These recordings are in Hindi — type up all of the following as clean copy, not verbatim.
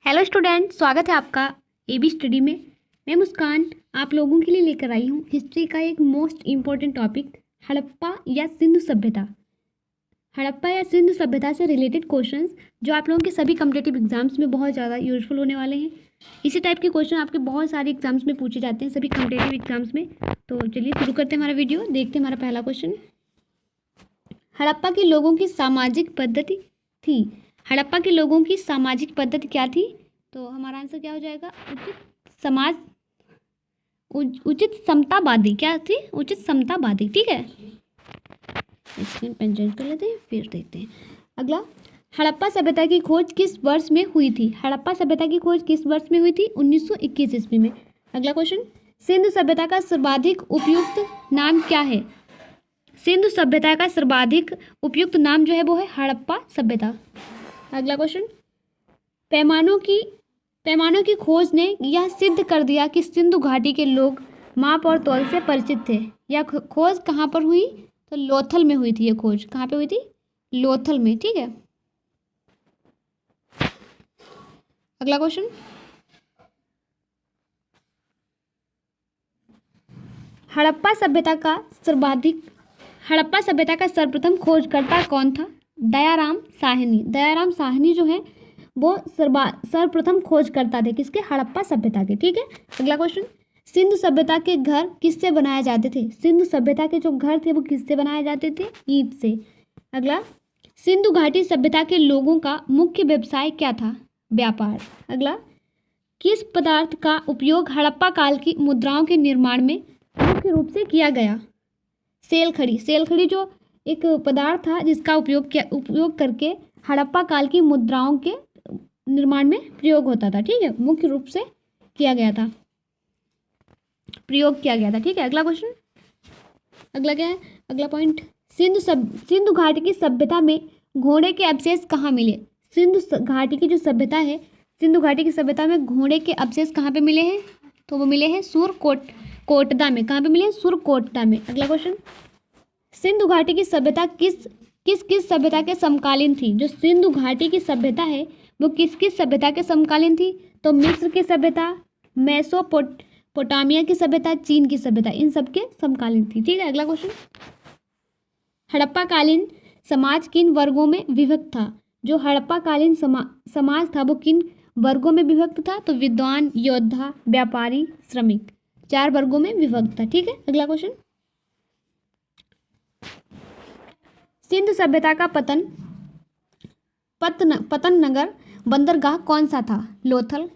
हेलो स्टूडेंट, स्वागत है आपका एबी स्टडी में। मैं मुस्कान आप लोगों के लिए लेकर आई हूँ हिस्ट्री का एक मोस्ट इम्पोर्टेंट टॉपिक, हड़प्पा या सिंधु सभ्यता। हड़प्पा या सिंधु सभ्यता से रिलेटेड क्वेश्चंस जो आप लोगों के सभी कॉम्पिटिटिव एग्जाम्स में बहुत ज़्यादा यूजफुल होने वाले हैं। इसी टाइप के क्वेश्चन आपके बहुत सारे एग्जाम्स में पूछे जाते हैं, सभी कॉम्पिटिटिव एग्जाम्स में। तो चलिए शुरू करते हैं हमारा वीडियो। देखते हैं हमारा पहला क्वेश्चन। हड़प्पा के लोगों की सामाजिक पद्धति थी। हड़प्पा के लोगों की सामाजिक पद्धति क्या थी? तो हमारा आंसर क्या हो जाएगा? उचित समतावादी। क्या थी? उचित समतावादी। ठीक है, इसमें पेन चेंज कर लेते हैं, फिर देखते हैं अगला। हड़प्पा सभ्यता की खोज किस वर्ष में हुई थी? हड़प्पा सभ्यता की खोज किस वर्ष में हुई थी? 1921 ईस्वी में। अगला क्वेश्चन। सिंधु सभ्यता का सर्वाधिक उपयुक्त नाम क्या है? सिंधु सभ्यता का सर्वाधिक उपयुक्त नाम जो है वो है हड़प्पा सभ्यता। अगला क्वेश्चन। पैमानों की खोज ने यह सिद्ध कर दिया कि सिंधु घाटी के लोग माप और तौल से परिचित थे। यह खोज कहाँ पर हुई? तो लोथल में हुई थी। यह खोज कहाँ पे हुई थी? लोथल में। ठीक है, अगला क्वेश्चन। हड़प्पा सभ्यता का सर्वप्रथम खोजकर्ता कौन था? दयाराम साहनी। दयाराम साहनी जो है वो सर्वप्रथम खोजकर्ता थे किसके? हड़प्पा सभ्यता के। ठीक है, अगला क्वेश्चन। सिंधु सभ्यता के घर किससे बनाए जाते थे? सिंधु सभ्यता के जो घर थे वो किससे बनाए जाते थे? ईंट से। अगला। सिंधु घाटी सभ्यता के लोगों का मुख्य व्यवसाय क्या था? व्यापार। अगला। किस पदार्थ का उपयोग हड़प्पा काल की मुद्राओं के निर्माण में मुख्य रूप से किया गया? सेलखड़ी। सेलखड़ी जो एक पदार्थ था जिसका उपयोग करके हड़प्पा काल की मुद्राओं के निर्माण में प्रयोग होता था। ठीक है, मुख्य रूप से प्रयोग किया गया था। ठीक है, अगला क्वेश्चन। अगला क्या है? अगला पॉइंट। सिंधु घाटी की सभ्यता में घोड़े के अवशेष कहाँ मिले? सिंधु घाटी की जो सभ्यता है, सिंधु घाटी की सभ्यता में घोड़े के अवशेष कहाँ पे मिले हैं? तो वो मिले हैं सुरकोटदा में। कहाँ पे मिले? सुरकोटदा में। अगला क्वेश्चन। सिंधु घाटी की सभ्यता किस सभ्यता के समकालीन थी? जो सिंधु घाटी की सभ्यता है वो किस सभ्यता के समकालीन थी? तो मिस्र की सभ्यता, मेसोपोटामिया की सभ्यता, चीन की सभ्यता, इन सब के समकालीन थी। ठीक है, अगला क्वेश्चन। हड़प्पा कालीन समाज किन वर्गों में विभक्त था? जो हड़प्पा कालीन समाज था वो किन वर्गों में विभक्त था? तो विद्वान, योद्धा, व्यापारी, श्रमिक, 4 वर्गों में विभक्त था। ठीक है, अगला क्वेश्चन। सिंधु सभ्यता का पतन नगर बंदरगाह कौन सा था? लोथल।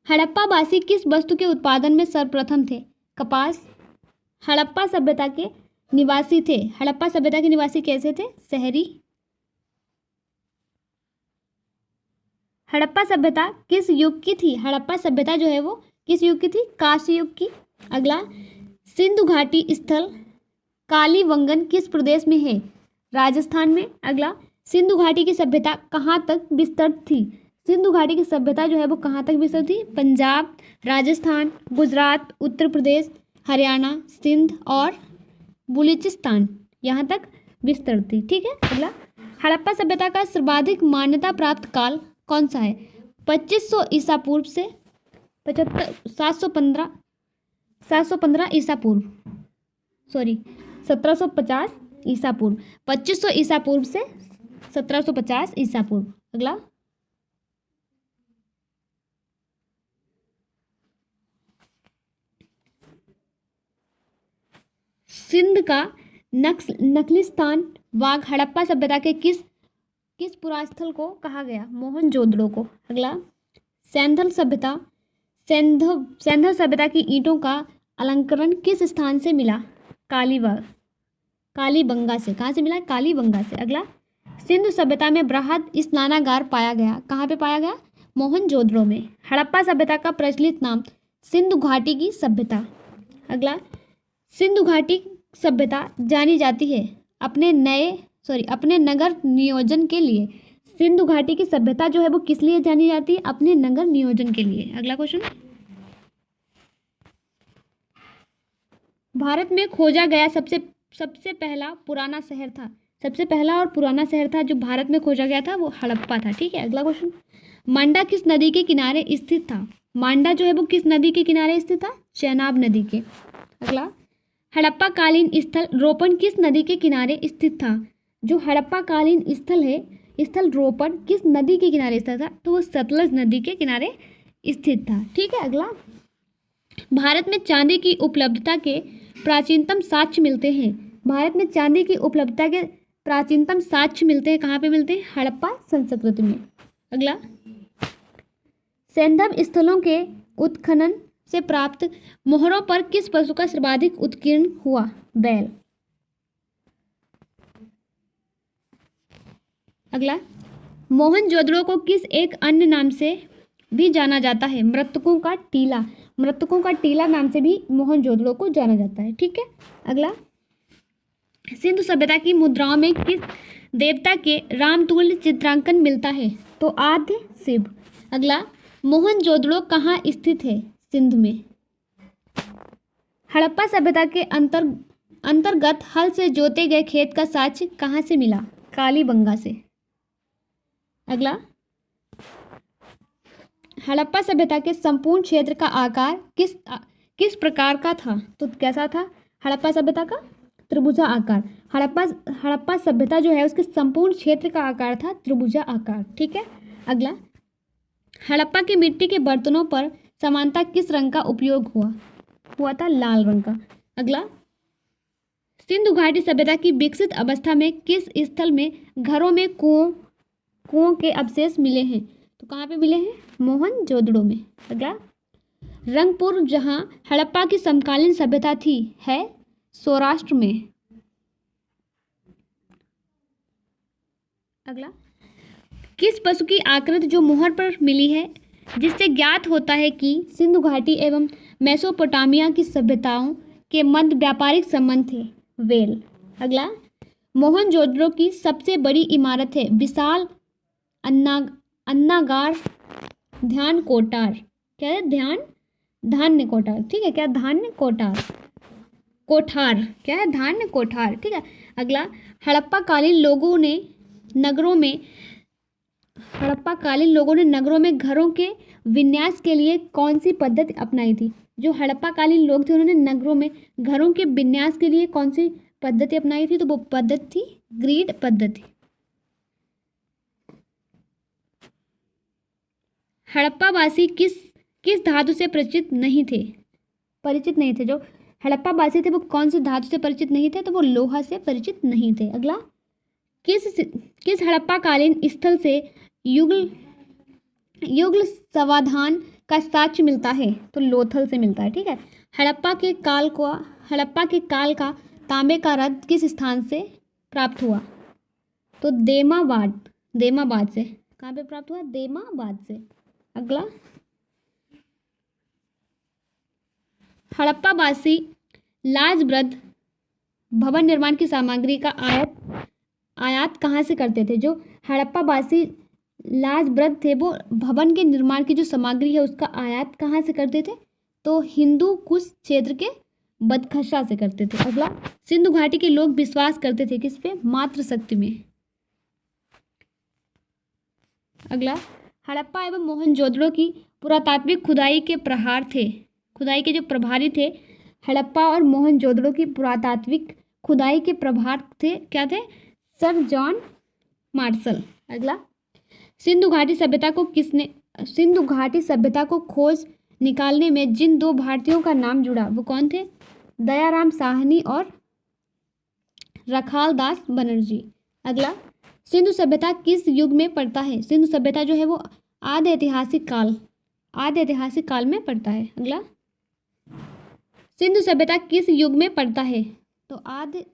हड़प्पा वासी किस वस्तु के उत्पादन में सर्वप्रथम थे? कपास। हड़प्पा सभ्यता के निवासी कैसे थे? शहरी। हड़प्पा सभ्यता किस युग की थी? हड़प्पा सभ्यता जो है वो किस युग की थी? कांस्य युग की। अगला। सिंधु घाटी स्थल कालीबंगन किस प्रदेश में है? राजस्थान में। अगला। सिंधु घाटी की सभ्यता कहाँ तक विस्तृत थी? सिंधु घाटी की सभ्यता जो है वो कहाँ तक विस्तृत थी? पंजाब, राजस्थान, गुजरात, उत्तर प्रदेश, हरियाणा, सिंध और बलूचिस्तान, यहाँ तक विस्तृत थी। ठीक है, अगला। हड़प्पा सभ्यता का सर्वाधिक मान्यता प्राप्त काल कौन सा है? 2500 ईसा पूर्व से 715 ईसा पूर्व, 1750 ईसा पूर्व। 2500 ईसा पूर्व से 1750 ईसा पूर्व। अगला। सिंध का नखलिस्तान वाघ हड़प्पा सभ्यता के किस पुरास्थल को कहा गया? मोहनजोदड़ो को। अगला। सैंधल सभ्यता की ईंटों का अलंकरण किस स्थान से मिला? कालीबंगा से। कहाँ से मिला? कालीबंगा से। अगला। सिंधु सभ्यता में बृहद स्नानागार पाया गया। कहाँ पे पाया गया? मोहनजोदड़ो में। हड़प्पा सभ्यता का प्रचलित नाम? सिंधु घाटी की सभ्यता। अगला। सिंधु घाटी सभ्यता जानी जाती है अपने नगर नियोजन के लिए। सिंधु घाटी की सभ्यता जो है वो किस लिए जानी जाती है? अपने नगर नियोजन के लिए। अगला क्वेश्चन। भारत में खोजा गया सबसे पहला पुराना शहर था। सबसे पहला और पुराना शहर था जो भारत में खोजा गया था वो हड़प्पा था। ठीक है, अगला क्वेश्चन, मांडा किस नदी के किनारे स्थित था? मांडा जो है वो किस नदी के किनारे स्थित था? चेनाब नदी के। अगला, हड़प्पा कालीन स्थल रोपण किस नदी के किनारे स्थित था? जो हड़प्पा कालीन स्थल है, स्थल रोपण किस नदी के किनारे स्थित था? तो वो सतलज नदी के किनारे स्थित था। ठीक है, अगला, भारत में चांदी की उपलब्धता के प्राचीनतम साक्ष्य मिलते हैं। भारत में चांदी की उपलब्धता के प्राचीनतम साक्ष्य मिलते हैं, कहाँ पे मिलते हैं? हड़प्पा संस्कृति में। अगला, सैंधव स्थलों के उत्खनन से प्राप्त मोहरों पर किस पशु का सर्वाधिक उत्कीर्ण हुआ? बैल। अगला, मोहनजोदड़ो को किस एक अन्य नाम से भी जाना जाता है? मृतकों का टीला। मृतकों का टीला नाम से भी मोहनजोदड़ो को जाना जाता है। ठीक है, अगला, सिंधु सभ्यता की मुद्राओं में किस देवता के रामतुल्य चित्रांकन मिलता है? तो आद्य शिव। अगला, मोहनजोदड़ो कहाँ स्थित है? सिंध में। हड़प्पा सभ्यता के अंतर्गत हल से जोते गए खेत का साक्ष्य कहाँ से मिला? कालीबंगा से। अगला, हड़प्पा सभ्यता के संपूर्ण क्षेत्र का आकार किस प्रकार का था? तो कैसा था हड़प्पा सभ्यता का? त्रिभुजा आकार। हड़प्पा सभ्यता जो है उसके संपूर्ण क्षेत्र का आकार था त्रिभुजा आकार। ठीक है, अगला, हड़प्पा की मिट्टी के बर्तनों पर समानता किस रंग का उपयोग हुआ था? लाल रंग का। अगला, सिंधु घाटी सभ्यता की विकसित अवस्था में किस स्थल में घरों में कुओं के अवशेष मिले हैं? तो कहाँ पे मिले हैं? मोहनजोदड़ो में। अगला, रंगपुर जहाँ हड़प्पा की समकालीन सभ्यता थी है सौराष्ट्र में। अगला, किस पशु की आकृति जो मोहर पर मिली है जिससे ज्ञात होता है कि सिंधु घाटी एवं मेसोपोटामिया की सभ्यताओं के मध्य व्यापारिक संबंध थे? वेल। अगला, मोहनजोदड़ो की सबसे बड़ी इमारत है विशाल अन्नागार ध्यान कोटार। क्या है? धान्य कोठार। ठीक है, क्या? धान्य कोठार। क्या है? धान्य कोठार। ठीक है, अगला, हड़प्पा कालीन लोगों ने नगरों में घरों के विन्यास के लिए कौन सी पद्धति अपनाई थी? जो हड़प्पा कालीन लोग थे उन्होंने नगरों में घरों के विन्यास के लिए कौन सी पद्धति अपनाई थी? तो वो पद्धति थी ग्रीड पद्धति। हड़प्पावासी किस धातु से परिचित नहीं थे? जो हड़प्पावासी थे वो कौन सी धातु से परिचित नहीं थे? तो वो लोहा से परिचित नहीं थे। अगला, किस हड़प्पा कालीन स्थल से युगल समाधान का साक्ष्य मिलता है? तो लोथल से मिलता है। ठीक है, हड़प्पा के काल का तांबे का रथ किस स्थान से प्राप्त हुआ? तो देमाबाद से। कहाँ पे प्राप्त हुआ? देमाबाद से। अगला, हड़प्पावासी लाजबृद भवन निर्माण की सामग्री का आयात कहाँ से करते थे? जो हड़प्पावासी लाजबृद थे वो भवन के निर्माण की जो सामग्री है उसका आयात कहाँ से करते थे? तो हिंदू कुश क्षेत्र के बदखशा से करते थे। अगला, सिंधु घाटी के लोग विश्वास करते थे किस पे? मातृशक्ति में। अगला, हड़प्पा एवं मोहनजोदड़ो की पुरातात्विक खुदाई के जो प्रभारी थे हड़प्पा और मोहनजोदड़ो की पुरातात्विक खुदाई के प्रभार थे क्या थे? Sir John Marshall. अगला, सिंधु घाटी सभ्यता को खोज निकालने में जिन दो भारतीयों का नाम जुड़ा वो कौन थे? दयाराम साहनी और रखालदास बनर्जी। अगला, सिंधु सभ्यता किस युग में पड़ता है? सिंधु सभ्यता जो है वो आद्य ऐतिहासिक काल में पड़ता है। अगला, सिंधु सभ्यता किस युग में पड़ता है? तो आद्य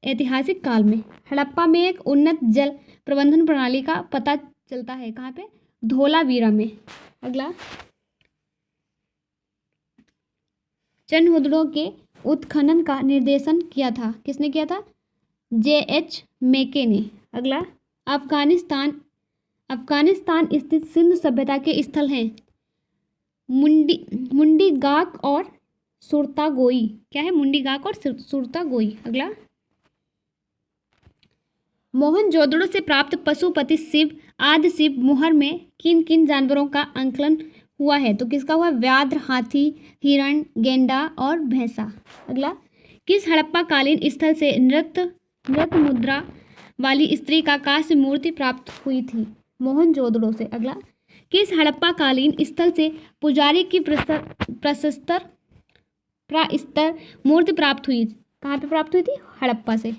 ऐतिहासिक काल में। हड़प्पा में एक उन्नत जल प्रबंधन प्रणाली का पता चलता है कहाँ पे? धोलावीरा में। अगला, चंद्रहुदड़ो के उत्खनन का निर्देशन किया था किसने किया था? J.H. मेके ने। अगला, अफगानिस्तान स्थित सिंधु सभ्यता के स्थल हैं मुंडी गाक और सुरतागोई। क्या है? मुंडी गाक और सुरतागोई। अगला, मोहनजोदड़ो से प्राप्त पशुपति शिव आदि शिव मुहर में किन किन जानवरों का आंकलन हुआ है? तो किसका हुआ? व्याघ्र, हाथी, हिरण, गेंडा और भैंसा। अगला, किस हड़प्पा कालीन स्थल से नृत्य मुद्रा वाली स्त्री का कांस्य मूर्ति प्राप्त हुई थी? मोहनजोदड़ो से। अगला, किस हड़प्पा कालीन स्थल से पुजारी की प्रशस्तर मूर्ति प्राप्त हुई? कहाँ पे प्राप्त हुई थी? हड़प्पा से।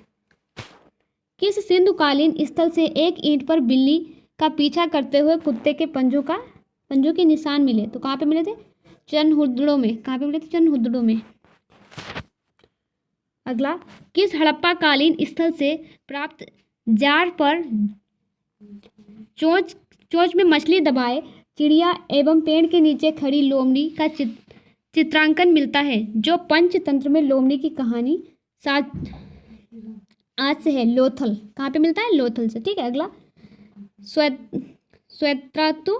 किस सिंधु कालीन स्थल से एक ईंट पर बिल्ली का पीछा करते हुए कुत्ते के पंजों के निशान मिले? तो कहाँ पे मिले थे? चनहुदड़ो में। कहाँ पे मिले थे? चनहुदड़ो में। अगला, किस हड़प्पा कालीन स्थल से प्राप्त जार पर चोंच में मछली दबाए चिड़िया एवं पेड़ के नीचे खड़ी लोमड़ी का चित्रांकन मिलता है, जो पंचतंत्र में लोमड़ी की कहानी आज से है? लोथल। कहाँ पे मिलता है? लोथल से। ठीक है। अगला, श्वेत्रातु